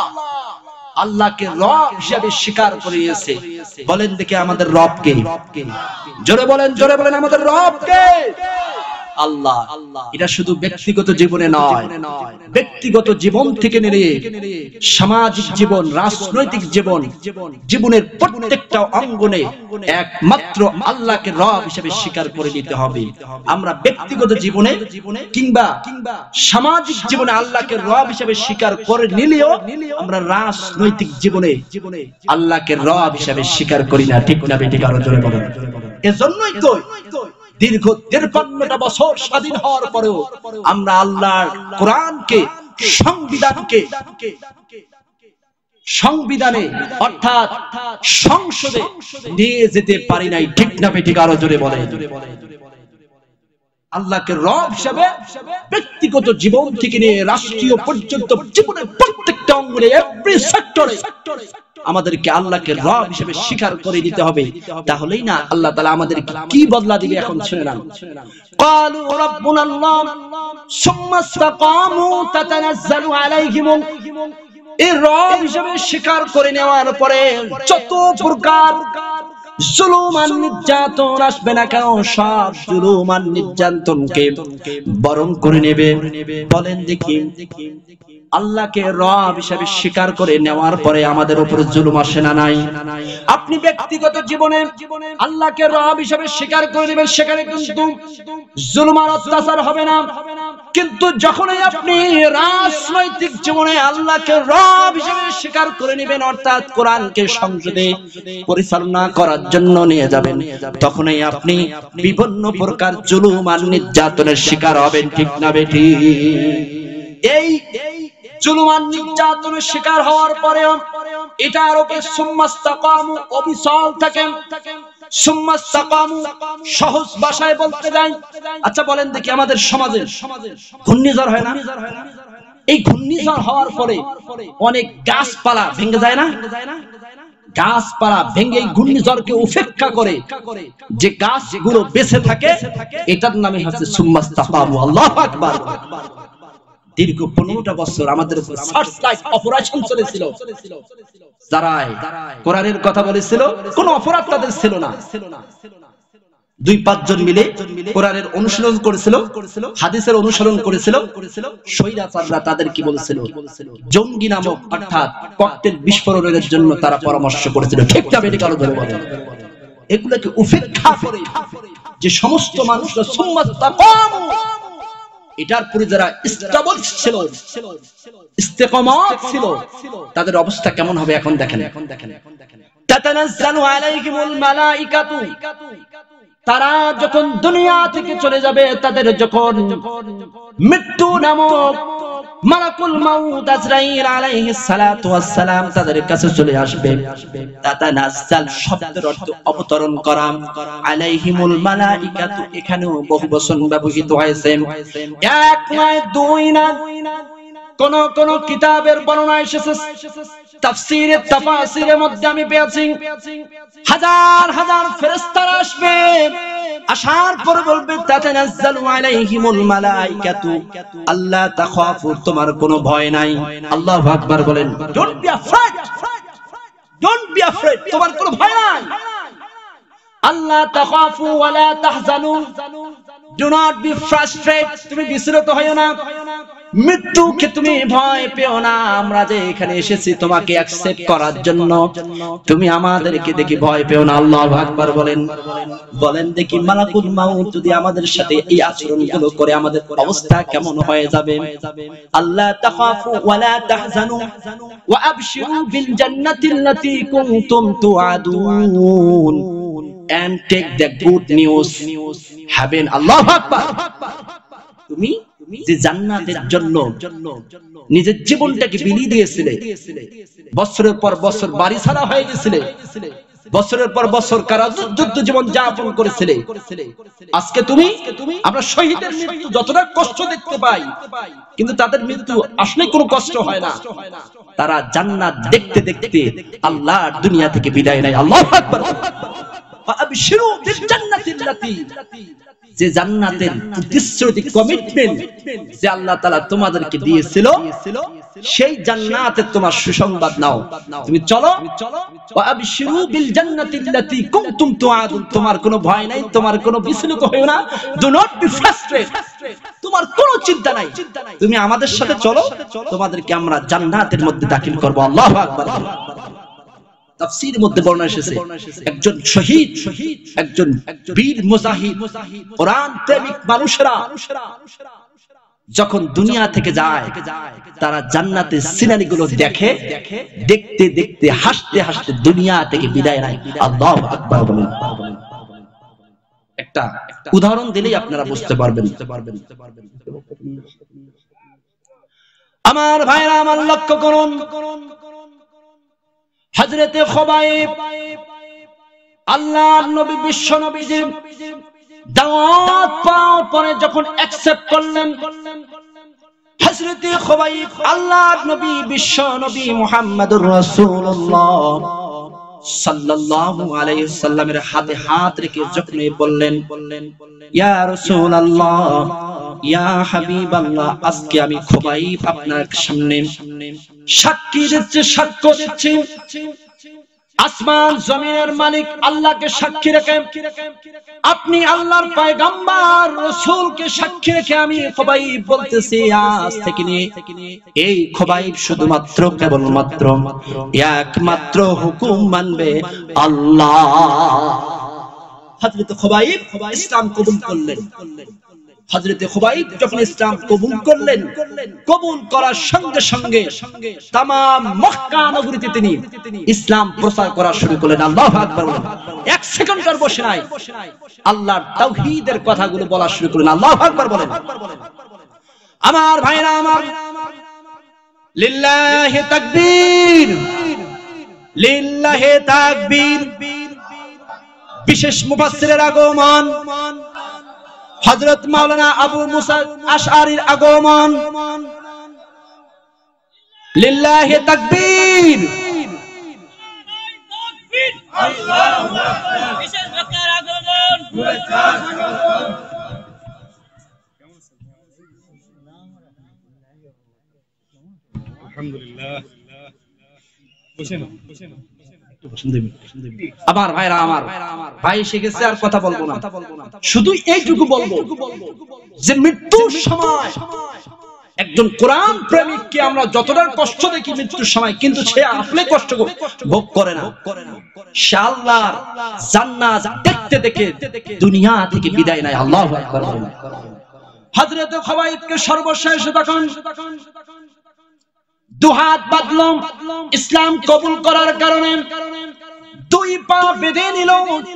আল্লাহকে রব হিসেবে স্বীকার করিয়েছে। বলেন দেখি আমাদের রব কে? জোরে বলেন, জোরে বলেন, আমাদের রব কে? আল্লাহ। এটা শুধু ব্যক্তিগত জীবনে নয়, ব্যক্তিগত জীবন থেকে নিয়ে সামাজিক জীবন, রাজনৈতিক জীবন, জীবনের প্রত্যেকটা অঙ্গনে একমাত্র আল্লাহকে রব হিসেবে স্বীকার করে নিতে হবে। আমরা ব্যক্তিগত জীবনে কিংবা সামাজিক জীবনে আল্লাহকে রব হিসেবে স্বীকার করে নিলেও আমরা রাজনৈতিক জীবনে আল্লাহকে রব হিসেবে স্বীকার করি না। ঠিক না বেঠিক? আরো জোরে বলেন। এজন্যই তো দীর্ঘ 53টা বছর স্বাধীন হওয়ার পরেও আমরা আল্লাহর কোরআনকে, সংবিধানে অর্থাৎ সংসদে নিয়ে যেতে পারি নাই। ঠিক না বেঠিক? আরো জোরে বলে। আল্লাহকে রব হিসেবে ব্যক্তিগত জীবন থেকে নিয়ে রাষ্ট্রীয় পর্যন্ত জীবনের প্রত্যেকটা অঙ্গনে, এভরি সেক্টরে আমাদেরকে আল্লাহকে রব হিসেবে স্বীকার করে দিতে হবে। তাহলেই না আল্লাহ তাআলা আমাদের কি বদলা দিবে। এখন শুনে নাও, ক্বালু রাব্বুনাল্লাহ সুম্মা ইসতাকামু তাতানাজ্জালু আলাইহিম, এই রব হিসেবে স্বীকার করে নেওয়ার পরে যত প্রকার জুলুম আর নির্যাতন আসবে না কেন, সব জুলুম আর নির্যাতনকে বরণ করে নেবে। বলেন দেখি, আল্লাহকে রব হিসেবে স্বীকার করে নেওয়ার পরে আমাদের উপর জুলুম আসে না নাই? আপনি ব্যক্তিগত জীবনে আল্লাহকে রব হিসেবে স্বীকার করে নেবেন, সেখানে কিন্তু জুলুম আর অত্যাচার হবে না। কিন্তু যখনই আপনি রাজনৈতিক জীবনে আল্লাহকে রব হিসেবে স্বীকার করে নেবেন, অর্থাৎ কোরআনকে সংসদে পরিচালনা করার জন্য নিয়ে যাবেন, তখনই আপনি বিভিন্ন প্রকার জুলুম আর নির্যাতনের শিকার হবেন। ঠিক না বেঠিক? এই জুলুমান নির্যাতনের শিকার হওয়ার পরেও এটার উপরে সুম্মাস্তাকামু অবিচল থাকেন। সুম্মাস্তাকামু সহজ ভাষায় বলতে যাই, আচ্ছা বলেন দেখি আমাদের সমাজে ঘূর্ণিঝড় হয় না? এই ঘূর্ণিঝড় হওয়ার পরে অনেক গাছপালা ভেঙে যায় না? গাছপালা ভেঙে এই ঘূর্ণিঝড়কে উপেক্ষা করে যে গাছগুলো বেঁচে থাকে এটার নামে হচ্ছে সুম্মাস্তাকামু। আল্লাহু আকবার। দীর্ঘ 15টা বছর আমাদের সার্চলাইট অপারেশন চলেছিল। যারাই কোরআনের কথা বলেছিল কোন অপরাধ তাদের ছিল না। 2-5 জন মিলে কোরআনের অনুসরণ করেছিল, হাদিসের অনুসরণ করেছিল। শৈরাচাররা তাদের কি বলেছিল? জঙ্গি নামক অর্থাৎ ককটেল বিস্ফোরণের জন্য তারা পরামর্শ করেছিল। ঠিক না বেটি কারো ধরে বলে? এগুলোকে উপেক্ষা করে যে সমস্ত মানুষরা সুম্মাস্তাকামু এটার পরে যারা ইস্তাবল ছিল, ইস্তেকামাত ছিল, তাদের অবস্থা কেমন হবে এখন দেখেন। তাতানাজ্জালু আলাইহিমুল মালাইকাতু, তারা যখন দুনিয়া থেকে চলে যাবে, তাদের যখন মৃত্যু নামক মালাকুল মাউত আজরাইল আলাইহিস সালাতু ওয়াস সালাম তাদের কাছে চলে আসবে। তাতানাজ্জাল শব্দের অর্থ অবতরণ করা, আলাইহিমুল মালাইকাতু এখানেও বহু বচন ব্যবহৃত হয়েছে। এক নয়, দুই না, কোন কোন কিতাবের বর্ণনা এসেছে, তাফসীরে তাফাসীরের মধ্যে আমি পেয়েছি হাজার হাজার ফেরেশতারা আসবে, আসার পর বলবে তাতানাজ্জালু আলাইহিমুল মালাইকাতু আল্লা তাখাফু, তোমার কোনো ভয় নাই। আল্লাহু আকবার বলেন। Don't be afraid, don't be afraid, তোমার কোনো ভয় নাই। আল্লা তাখাফু ওয়া লা তাহজানু, ডু নট বি ফ্রাস্ট্রেটেড, তুমি বিচলিত হয়ো না। মৃত্যুকে তুমি ভয় পেও না, আমরা যে এখানে এসেছি তোমাকে অ্যাকসেপ্ট করার জন্য, তুমি আমাদেরকে দেখি ভয় পেও না। আল্লাহু আকবার বলেন। বলেন দেখি মালাকুল মাউত যদি আমাদের সাথে এই আচরণগুলো করে আমাদের অবস্থা কেমন হয়ে যাবে? আল্লাহ তাখাফু ওয়া লা তাহজানু ওয়া আবশিরু বিল জান্নাতিল্লাতী কুনতুম তুআদুন, and take the good news heaven। আল্লাহু আকবার। তুমি যে জান্নাতের জন্য নিজের জীবনটাকে বিলিয়ে দিয়েছিলে, বছরের পর বছর বাড়ি ছাড়া হয়ে গেছিলে, বছরের পর বছর কারাযুদ্ধ জীবন যাপন করেছিলে, আজকে তুমি, আমরা শহীদের মৃত্যু যতটা কষ্ট দেখতে পাই কিন্তু তাদের মৃত্যু আসলে কোনো কষ্ট হয় না। তারা জান্নাত দেখতে দেখতে আল্লাহর দুনিয়া থেকে বিদায় নেয়। আল্লাহু আকবার। ফাআবশিরু বিল জান্নাতিল্লাতী, যে জান্নাতের প্রতিশ্রুতি, কমিটমেন্ট যে আল্লাহ তাআলা তোমাদেরকে দিয়েছিল, সেই জান্নাতের তোমার সুসংবাদ নাও। তুমি চলো, ওয়াবশিরু বিল জান্নাতিল্লাতী কুনতুম তুআদুন, তোমার কোনো ভয় নাই, তোমার কোনো বিচলিত হয়ো না। ডু নট বি ফ্রাস্ট্রেটেড, তোমার কোনো চিন্তা নাই, তুমি আমাদের সাথে চলো, তোমাদেরকে আমরা জান্নাতের মধ্যে দাখিল করব। আল্লাহু আকবার। তাফসীরের মধ্যে বর্ণনা এসেছে একজন শহীদ, একজন বীর মুজাহিদ, কোরআন প্রেমিক মানুষরা যখন দুনিয়া থেকে যায়, তারা জান্নাতের সিনারিগুলো দেখে, দেখতে দেখতে হাসতে হাসতে দুনিয়া থেকে বিদায় নেয়। আল্লাহু আকবার বলেন। একটা উদাহরণ দিলেই আপনারা বুঝতে পারবেন। আমার ভাইরা আমার লক্ষ্য করুন, হযরতে খুবাইব আল্লাহর নবী বিশ্ব নবীজি দাওয়াত পাওয়ার পরে যখন অ্যাকসেপ্ট করলেন, হযরতে খুবাইব আল্লাহর নবী বিশ্ব নবী মুহাম্মদুর রাসূলুল্লাহ সাল্লাল্লাহু আলাইহি ওয়াসাল্লামের হাতে হাত রেখে যখন বললেন, ইয়া রাসূলুল্লাহ, ইয়া হাবিবাল্লাহ, আজকে আমি খুবাইব আপনার সামনে সাক্ষী দিচ্ছি, সাক্ষ্য দিচ্ছি, আসমান জমিনের মালিক আল্লাহকে সাক্ষী রেখে, আপনি আল্লাহর পয়গম্বর রাসূলকে সাক্ষী রেখে আমি খুবাইব বলতেছি, আজ থেকে এই খুবাইব শুধুমাত্র কেবলমাত্র একমাত্র হুকুম মানবে আল্লাহ। হযরত খুবাইব ইসলাম কবুল করলেন। হযরতে খুবাইব যখন ইসলাম কবুল করলেন, কবুল করার সঙ্গে সঙ্গে তামাম মক্কা নগরীতে তিনি ইসলাম প্রচার করা শুরু করলেন। আল্লাহু আকবার। এক সেকেন্ড আর বসে নাই, আল্লাহর তাওহীদের কথাগুলো বলা শুরু করলেন। আল্লাহু আকবার বলেন। আমার ভাইরা আমার, লিল্লাহি তাকবীর, লিল্লাহি তাকবীর। বিশেষ মুফাসসিরের আগমন, হযরত মাওলানা আবু মুসা আশআরীর আগমন। লিল্লাহি তাকবীর, আল্লাহু আকবার। বিশেষ বক্তার আগমন, আলহামদুলিল্লাহ। আমার ভাইরা, আমার ভাই শিখেছে, আর কথা বলবো না, শুধু এইটুকু বলবো যে মৃত্যুর সময় একজন কোরআন প্রেমিককে আমরা যতটা কষ্ট দেখি মৃত্যুর সময়, কিন্তু সে আসলে কষ্ট ভোগ করে না। সে আল্লাহর জান্নাত দেখতে দেখে দুনিয়া থেকে বিদায় নেয়। আল্লাহু আকবার। হযরত খুবাইবকে সর্বশেষ তখন দুহাত বাঁধল ইসলাম কবুল করার কারণে, দুই পা বেঁধে নিল,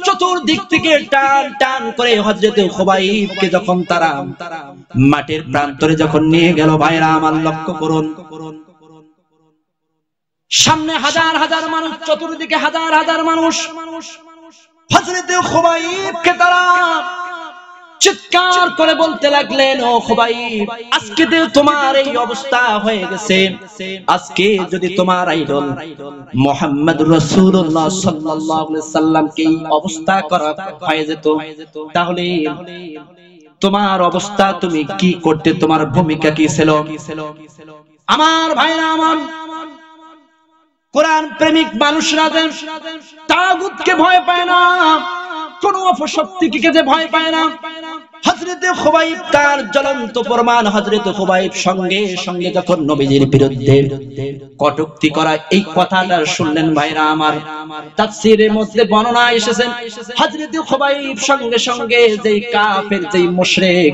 চতুর্দিক থেকে টান টান করে হযরত খুবাইবকে যখন তারা মাটির প্রান্তরে যখন নিয়ে গেল, ভাইরা আমার লক্ষ্য করুন, সামনে হাজার হাজার মানুষ, চতুর্দিকে হাজার হাজার মানুষ। হযরত খুবাইবকে তারা চিৎকার করে বলতে লাগলেন, ও খুবাইব, আজকে যে তোমার এই অবস্থা হয়ে গেছে, আজকে যদি তোমার আইডল মুহাম্মদ রাসূলুল্লাহ সাল্লাল্লাহু আলাইহি সাল্লামকে এই অবস্থা করা হয়ে যেত, তাহলে তোমার অবস্থা তুমি কি করতে, তোমার ভূমিকা কি ছিল? আমার ভাইরা, আমার কোরআন প্রেমিক মানুষরা তাগুতকে ভয় পায় না, কোন অপশক্তিকে যে ভয় পায় না। হযরত খুবাইব তার জ্বলন্ত প্রমাণ। হযরত খুবাইব সঙ্গে সঙ্গে যখন নবীজির বিরুদ্ধে কটূক্তি করা এই কথাটা শুনলেন, ভাইরা আমার, তাফসীরের মধ্যে বর্ণনা এসেছে, হযরত খুবাইব সঙ্গে সঙ্গে যেই কাফের, যেই মুশরিক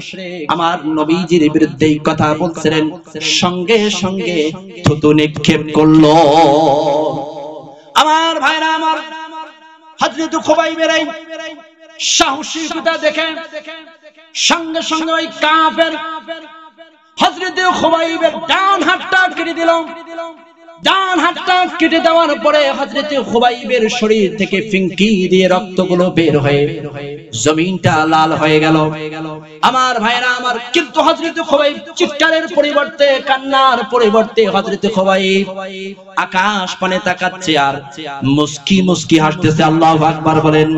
আমার নবীজির বিরুদ্ধে এই কথা বলছিলেন, সঙ্গে সঙ্গে থুতু নিক্ষেপ করলো। আমার ভাইরা আমার, হযরত খুবাইবের এই সাহসিকতা দেখে সঙ্গে সঙ্গে ওই কাফের হযরত খুবাইবের ডান হাতটা কেটে দিল। ডান হাতটা কেটে দেওয়ার পরে হযরত খুবাইবের শরীর থেকে ফিনকি দিয়ে রক্তগুলো বের হয়ে জমিনটা লাল হয়ে গেল। আমার ভাইরা আমার, কিন্তু হযরত খুবাইব চিৎকারের পরিবর্তে, কান্নার পরিবর্তে হযরত খুবাইব আকাশ পানে তাকাচ্ছে আর মুস্কি মুস্কি হাসতেছে। আল্লাহু আকবার বলেন।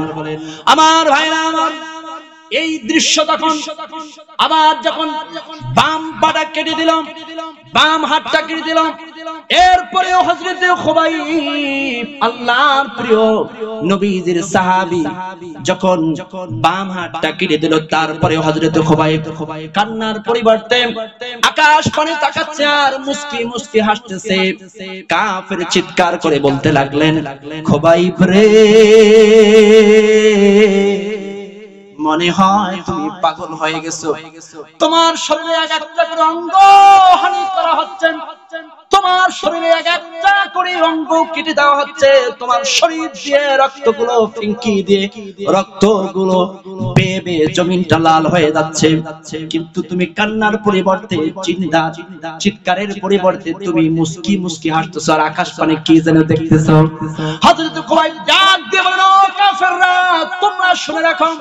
আমার ভাইরা আমার, এই দৃশ্য তখন আবার যখন বাম পাটা কেটে দিল, বাম হাতটা কেটে দিল, এরপরেও হযরত খুবাইব আল্লাহর প্রিয় নবীজির সাহাবী যখন বাম হাতটা কেটে দিল, তারপরে হযরত খুবাইব কান্নার পরিবর্তে আকাশ পানে তাকাচ্ছে আর মুস্কি মুস্কি হাসতেছে। কাফের চিৎকার করে বলতে লাগলেন, খুবাইব রে, মনে হয় তুমি পাগল হয়ে গেছো, তোমার শরীরে এক একটা করে অঙ্গ হানি করা হচ্ছে, তোমার শরীরে এক একটা করে অঙ্গ কেটে দেওয়া হচ্ছে, তোমার শরীর দিয়ে রক্তগুলো ফিনকি দিয়ে রক্তগুলো বেয়ে বেয়ে জমিনটা লাল হয়ে যাচ্ছে, কিন্তু তুমি কান্নার পরিবর্তে, চিৎকারের পরিবর্তে তুমি মুস্কি মুস্কি হাসতেছো আর আকাশ পানে কি যেন দেখতেছো। হযরত খুবাইব ডাক দিয়ে বলল, কাফেররা, তোমরা শুনে রাখো,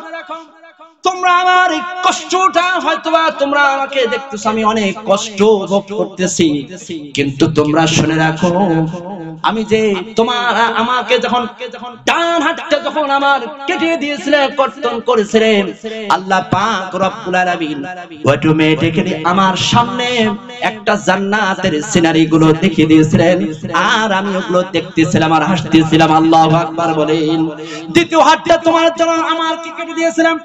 তোমরা আমার এই কষ্টটা হয়তোবা তোমরা আমাকে দেখতেছো, আমি অনেক কষ্ট ভোগ করতেছি, কিন্তু তোমরা শুনে রাখো, আমি যে তোমার আমাকে যখন ডান হাতটা যখন আমার কেটে দিয়েছিলেন, কর্তন করেছিলেন, আল্লাহ পাক রব্বুল আলামিন অটোমেটিক্যালি আমার সামনে একটা জান্নাতের সিনারি গুলো দেখিয়ে দিয়েছিলেন, আর আমি ওগুলো দেখতেছিলাম আর হাসতেছিলাম। আল্লাহু আকবার বলেন। দ্বিতীয় হাতটা তোমার জন্য আমার কি কেটে দিয়েছিলাম,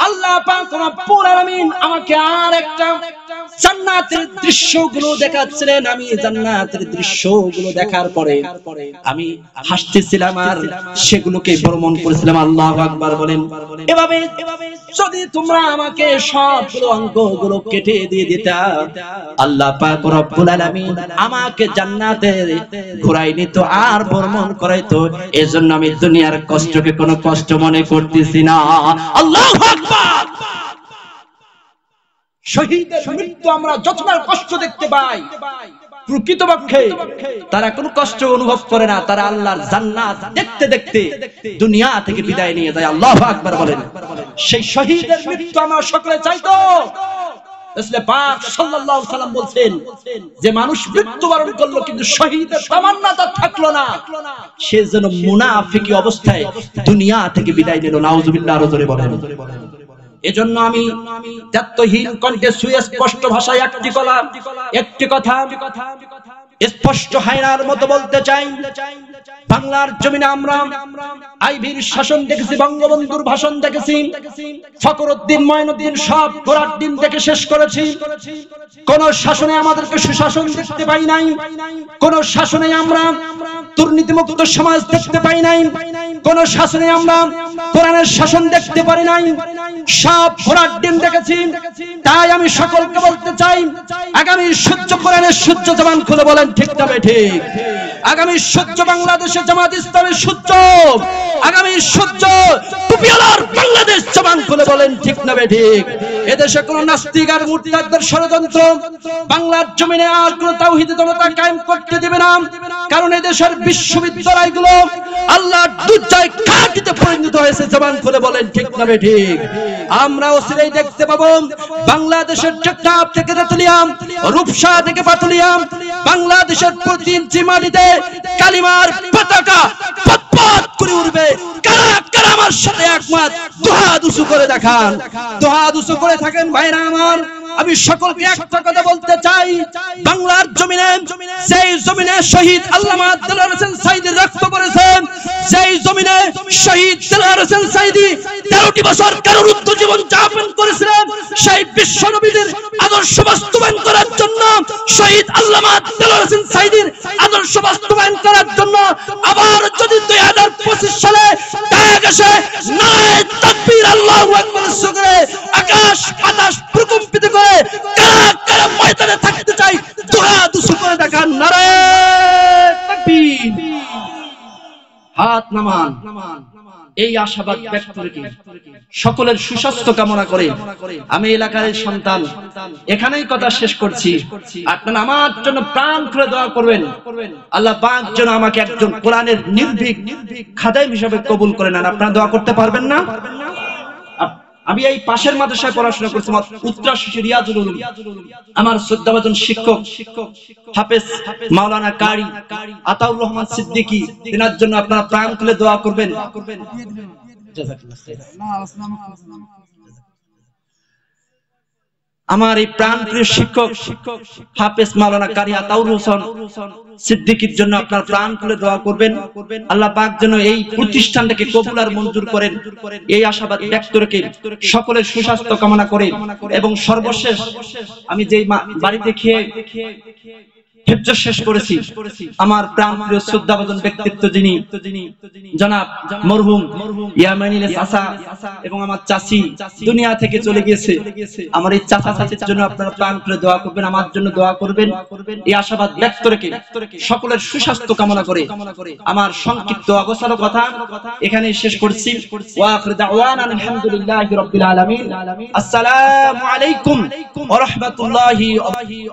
আল্লাহ পাক রব্বুল আলামিন আমাকে আর একটা জান্নাতের দৃশ্যগুলো দেখাচ্ছিলেন। আমি জান্নাতের দৃশ্যগুলো দেখার পরে আমি হাসতেছিলাম আর সেগুলোকে ভ্রমণ করেছিলাম। আল্লাহু আকবার বলেন। এভাবে যদি তোমরা আমাকে সবগুলো অঙ্গগুলো কেটে দিয়ে দিতা, আল্লাহ পাক রব্বুল আলামিন আমাকে জান্নাতে ঘুরাই নিত আর ভ্রমণ করাইতো। এজন্য আমি দুনিয়ার কষ্টকে কোনো কষ্ট মনে করতেছি না। আল্লাহু আকবার। শহীদের মৃত্যু আমরা যতটা কষ্ট দেখতে পাই, প্রকৃতপক্ষে তারা কোনো কষ্ট অনুভব করে না, তারা আল্লাহর জান্নাত দেখতে দেখতে দুনিয়া থেকে বিদায় নিয়ে যায়। আল্লাহু আকবার বলেন। সেই শহীদের মৃত্যু আমরা সকলে চাইতো। রাসূল পাক সাল্লাল্লাহু আলাইহি ওয়াসাল্লাম বলছেন যে মানুষ মৃত্যুবরণ করলো কিন্তু শহীদের তামান্না তার থাকলো না, সে যেন মুনাফিকি অবস্থায় দুনিয়া থেকে বিদায় নিল। নাউজুবিল্লাহ, আরো জোরে বলেন। এজন্য আমি দায়িত্বহীন কণ্ঠে সুস্পষ্ট ভাষায় একটি কথা স্পষ্ট হায়নার মতো বলতে চাই। বাংলার জমিনে আমরা আইভির শাসন দেখেছি, বঙ্গবন্ধুর ভাষণ দেখেছি, ফখরুদ্দিন মঈনুদ্দিন সব ঘোড়ার ডিম দেখে শেষ করেছি। কোন শাসনে আমাদেরকে সুশাসন দেখতে পাই নাই, কোন শাসনে আমরা দুর্নীতিমুক্ত সমাজ দেখতে পাই নাই, কোন শাসনে আমরা কোরআনের শাসন দেখতে পারি নাই, সব ঘোড়ার ডিম দেখেছি। তাই আমি সকলকে বলতে চাই, আগামী সূর্য কোরআনের সূর্য জবান খুলে বলেন ঠিক না ঠিক? আগামী সূর্য বাংলাদেশের জামাত ইসলামের সূর্য, আগামী সূর্য টুপিওয়ালার বাংলাদেশ জবান খুলে বলেন ঠিক না ঠিক? এদেশে কোন নাস্তিক আর মুরতাদদের ষড়যন্ত্র বাংলার জমিনে আর কোন তাওহীদি জনতা কায়েম করতে দেবে না, কারণ এদেশের বিশ্ববিদ্যালয়গুলো আল্লাহর দুর্জয় ঘাঁটিতে পরিণত হয়েছে। জবান খুলে বলেন ঠিক না ঠিক? আমরা অচিরেই দেখতে পাবো বাংলাদেশের টেকনাফ থেকে তেতুলিয়া, রূপসা থেকে পাটুলিয়া, বাংলাদেশের প্রতি ইঞ্চি মাটিতে কালিমার পতাকা পতপত করে উঠবে। কারা কারা আমার সাথে একমত দুহাত উঁচু করে দেখান, দুহাত উঁচু করে থাকেন ভাইরা আমার। আমি সকলকে একটা কথা বলতে চাই, বাংলার জমিনে সেই জমিনে শহীদ আল্লামা দেলোয়ার হোসেন সাঈদী রক্ত পড়েছেন, সেই জমিনে শহীদ দেলোয়ার হোসেন সাঈদী 13টি বছর কারারুদ্ধ জীবন যাপন করেছিলেন, সেই বিশ্ব নবীর আদর্শ বাস্তবায়ন করার জন্য, শহীদ আল্লামা দেলোয়ার হোসেন সাঈদীর আদর্শ বাস্তবায়ন করার জন্য আবার যদি 2025 সালে ডাক আসে, নারায়ে তাকবীর, আল্লাহু আকবার করে আকাশ বাতাস প্রকম্পিত করে কারা কারা ময়দানে থাকতে চাই দুহাত উঁচু করে দেখান। নারায়ে তাকবীর, হাত নামান। এই আশাবাদ ব্যক্ত রেখে সকলের সুস্বাস্থ্য কামনা করে আমি এলাকার সন্তান এখানেই কথা শেষ করছি। আপনারা আমার জন্য প্রাণ খুলে দোয়া করবেন, আল্লাহ পাক যেন আমাকে একজন কোরআনের নির্ভীক খাদেম হিসেবে কবুল করে নেন। আপনারা দোয়া করতে পারবেন না? আমি এই পাশের মাদ্রাসায় পড়াশোনা করছি, উত্তরা শিশু রিয়াজুল উলুম। আমার শ্রদ্ধাভাজন শিক্ষক হাফেজ মাওলানা কারি আতাউর রহমান সিদ্দিকী, তিনার জন্য আপনারা প্রাণ খুলে দোয়া করবেন। আমার এই প্রাণপ্রিয় শিক্ষক হাফেজ মাওলানা কারি আতাউর হোসেন সিদ্দিকীর জন্য আপনার প্রাণ খুলে দোয়া করবেন। আল্লাহ পাক যেন এই প্রতিষ্ঠানটাকে কবুল আর মঞ্জুর করেন, এই আশাবাদ ব্যক্ত রেখে সকলের সুস্বাস্থ্য কামনা করে এবং সর্বশেষ আমি যেই বাড়িতে খেয়ে হেফজ শেষ করেছি, আমার প্রাণপ্রিয় শ্রদ্ধাভাজন ব্যক্তিত্ব যিনি জনাব মরহুম ইয়ামানিল চাচা এবং আমার চাচি দুনিয়া থেকে চলে গিয়েছে, আমার এই চাচা চাচির জন্য আপনারা প্রাণ খুলে দোয়া করবেন, আমার জন্য দোয়া করবেন। এই আশাবাদ ব্যক্ত রেখে সকলের সুস্বাস্থ্য কামনা করে আমার সংক্ষিপ্ত অগোছালো কথা এখানে শেষ করছি। ওয়া আখিরু দাওয়ানা আলহামদুলিল্লাহি রাব্বিল আলামিন। আসসালামু আলাইকুম ওয়া রাহমাতুল্লাহি